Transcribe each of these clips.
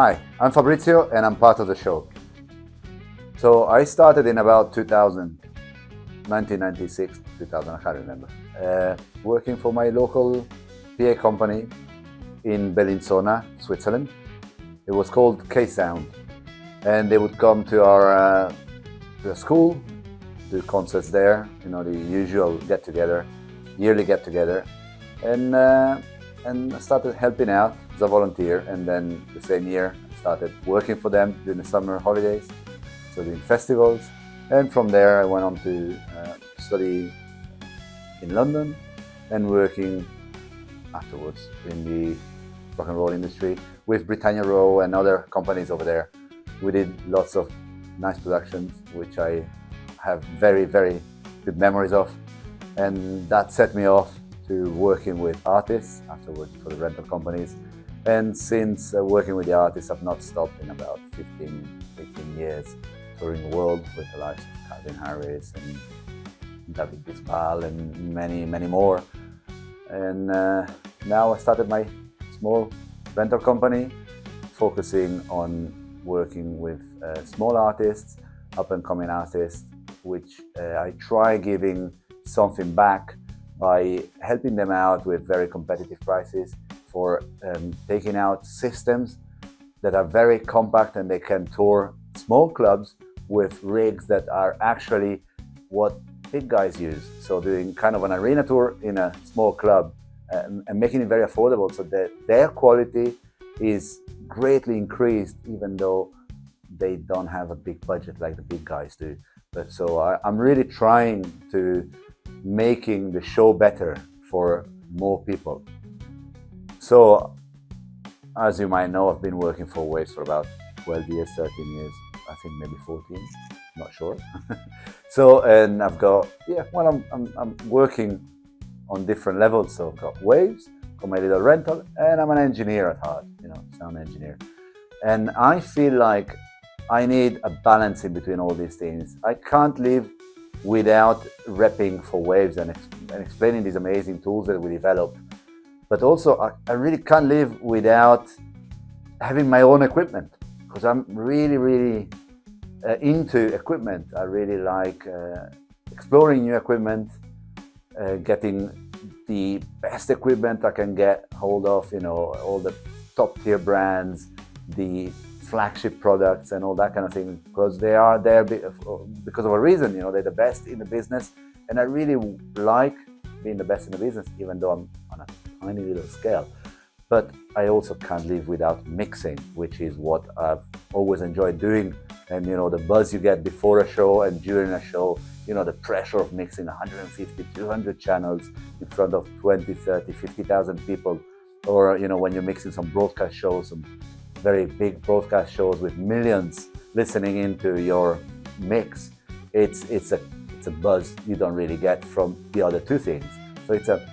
Hi, I'm Fabrizio and I'm part of the show. So I started in about 2000, 1996, 2000, I can't remember, working for my local PA company in Bellinzona, Switzerland. It was called K-Sound, and they would come to our to the school, do concerts there, the usual get-together, yearly get-together, and I started helping out as a volunteer, and then the same year I started working for them during the summer holidays, so doing festivals, and from there I went on to study in London and working afterwards in the rock and roll industry with Britannia Row and other companies over there. We did lots of nice productions, which I have very, very good memories of, and that set me off to working with artists after working for the rental companies. And since working with the artists, I've not stopped in about 15, 18 years, touring the world with the likes of Calvin Harris and David Bisbal and many, many more. And now I started my small rental company, focusing on working with small artists, up-and-coming artists, which I try giving something back by helping them out with very competitive prices for taking out systems that are very compact and they can tour small clubs with rigs that are actually what big guys use. So doing kind of an arena tour in a small club and making it very affordable so that their quality is greatly increased, even though they don't have a big budget like the big guys do. But so I'm really trying to making the show better for more people. So as you might know, I've been working for Waves for about 12 years, 13 years, I think maybe 14, not sure. So, and I've got, I'm working on different levels. So I've got Waves, got my little rental, and I'm an engineer at heart, sound engineer. And I feel like I need a balance in between all these things. I can't live without repping for Waves and explaining these amazing tools that we develop. But also, I really can't live without having my own equipment, because I'm really, really into equipment. I really like exploring new equipment, getting the best equipment I can get hold of, all the top tier brands, the flagship products and all that kind of thing, because they are there because of a reason. They're the best in the business, and I really like being the best in the business, even though I'm on a tiny little scale. But I also can't live without mixing, which is what I've always enjoyed doing. And the buzz you get before a show and during a show, the pressure of mixing 150, 200 channels in front of 20, 30, 50,000 people, or when you're mixing some broadcast shows, some very big broadcast shows with millions listening into your mix, it's a buzz you don't really get from the other two things. So it's a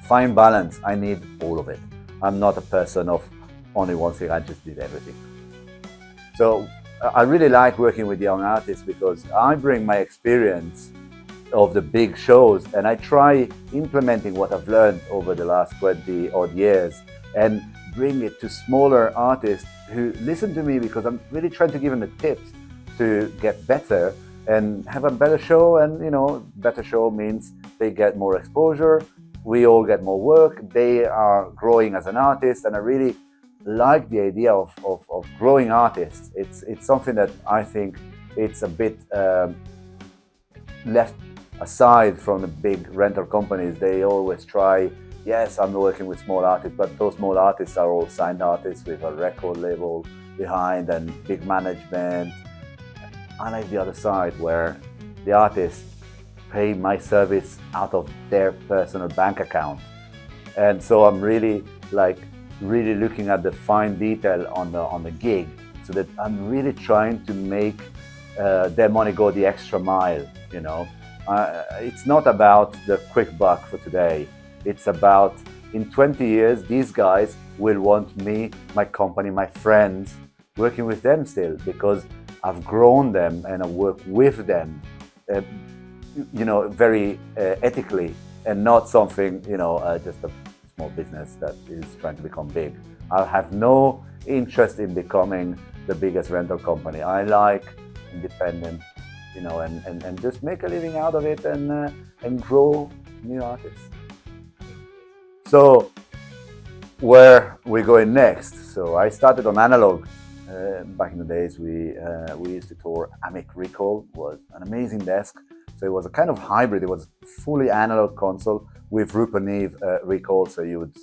fine balance. I need all of it. I'm not a person of only one thing. I just did everything. So I really like working with young artists because I bring my experience of the big shows and I try implementing what I've learned over the last 20 odd years and bring it to smaller artists who listen to me, because I'm really trying to give them the tips to get better and have a better show. And better show means they get more exposure, we all get more work, they are growing as an artist, and I really like the idea of growing artists. It's something that I think it's a bit left aside from the big rental companies. They always try, yes, I'm working with small artists, but those small artists are all signed artists with a record label behind and big management. I like the other side, where the artists pay my service out of their personal bank account. And so I'm really looking at the fine detail on the gig, so that I'm really trying to make their money go the extra mile. It's not about the quick buck for today. It's about, in 20 years, these guys will want me, my company, my friends, working with them still, because I've grown them and I work with them, very ethically, and not something, just a small business that is trying to become big. I have no interest in becoming the biggest rental company. I like independent, and just make a living out of it and grow new artists. So where we're going next? So I started on analog. Back in the days, we used to tour. Amic Recall was an amazing desk. So it was a kind of hybrid. It was fully analog console with Rupert Neve recall. So you would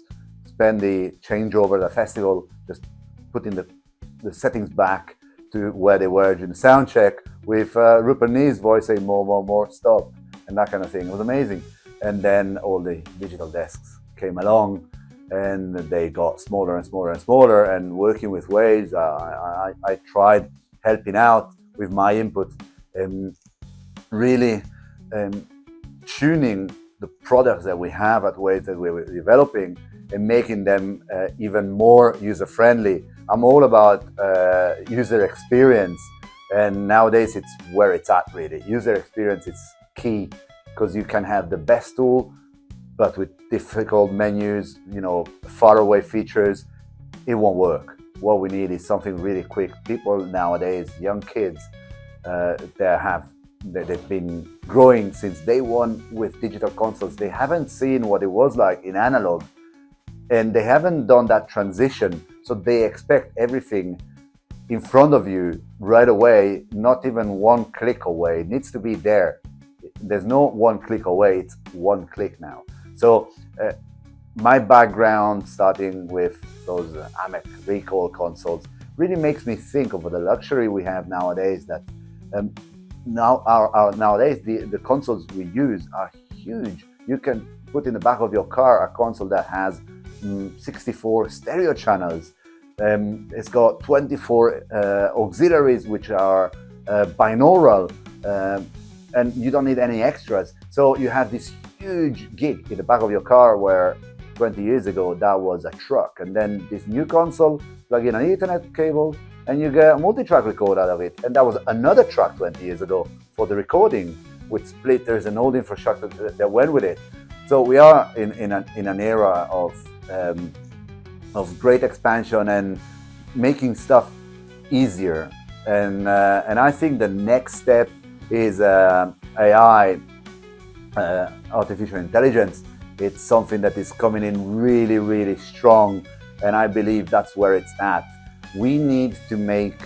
spend the changeover, the festival, just putting the settings back to where they were during the sound check, with Rupert Neve's voice saying more, stop, and that kind of thing. It was amazing. And then all the digital desks came along, and they got smaller and smaller and smaller. And working with Waves, I tried helping out with my input, really tuning the products that we have at Waves that we're developing and making them even more user-friendly. I'm all about user experience, and nowadays it's where it's at, really. User experience is key, because you can have the best tool, but with difficult menus, faraway features, it won't work. What we need is something really quick. People nowadays, young kids, they've been growing since day one with digital consoles. They haven't seen what it was like in analog, and they haven't done that transition. So they expect everything in front of you right away, not even one click away. It needs to be there. There's no one click away, it's one click now. So my background, starting with those Amic Recall consoles, really makes me think of the luxury we have nowadays, that nowadays the consoles we use are huge. You can put in the back of your car a console that has 64 stereo channels. It's got 24 auxiliaries, which are binaural, and you don't need any extras. So you have this huge gig in the back of your car, where 20 years ago that was a truck. And then this new console, plug in an Ethernet cable, and you get a multi-track record out of it. And that was another truck 20 years ago for the recording, with splitters and all the infrastructure that went with it. So we are in an era of great expansion and making stuff easier. And I think the next step is AI, artificial intelligence. It's something that is coming in really, really strong, and I believe that's where it's at. We need to make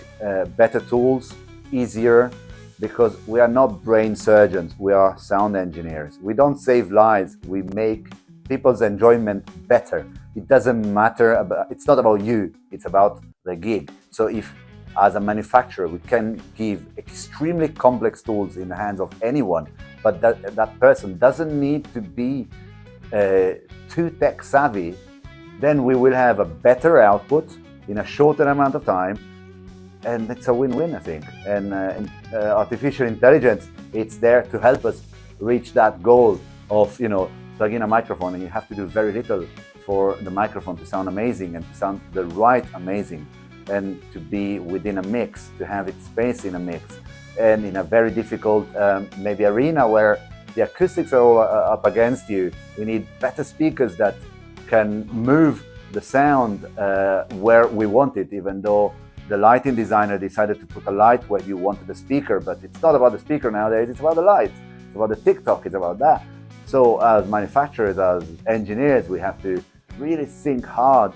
better tools, easier, because we are not brain surgeons, we are sound engineers. We don't save lives, we make people's enjoyment better. It doesn't matter, it's not about you, it's about the gig. So if, as a manufacturer, we can give extremely complex tools in the hands of anyone, but that person doesn't need to be too tech savvy, then we will have a better output in a shorter amount of time, and it's a win-win, I think. And artificial intelligence, it's there to help us reach that goal of, plug in a microphone, and you have to do very little for the microphone to sound amazing and to sound the right amazing, and to be within a mix, to have its space in a mix, and in a very difficult maybe arena where the acoustics are all up against you. We need better speakers that can move the sound where we want it, even though the lighting designer decided to put a light where you wanted the speaker. But it's not about the speaker nowadays, it's about the light, it's about the TikTok, it's about that. So as manufacturers, as engineers, we have to really think hard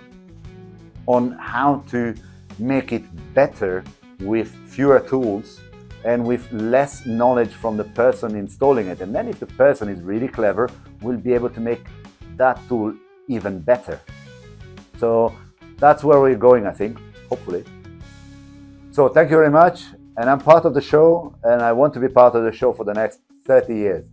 on how to make it better with fewer tools and with less knowledge from the person installing it. And then if the person is really clever, we'll be able to make that tool even better. So that's where we're going, I think, hopefully. So thank you very much. And I'm part of the show, and I want to be part of the show for the next 30 years.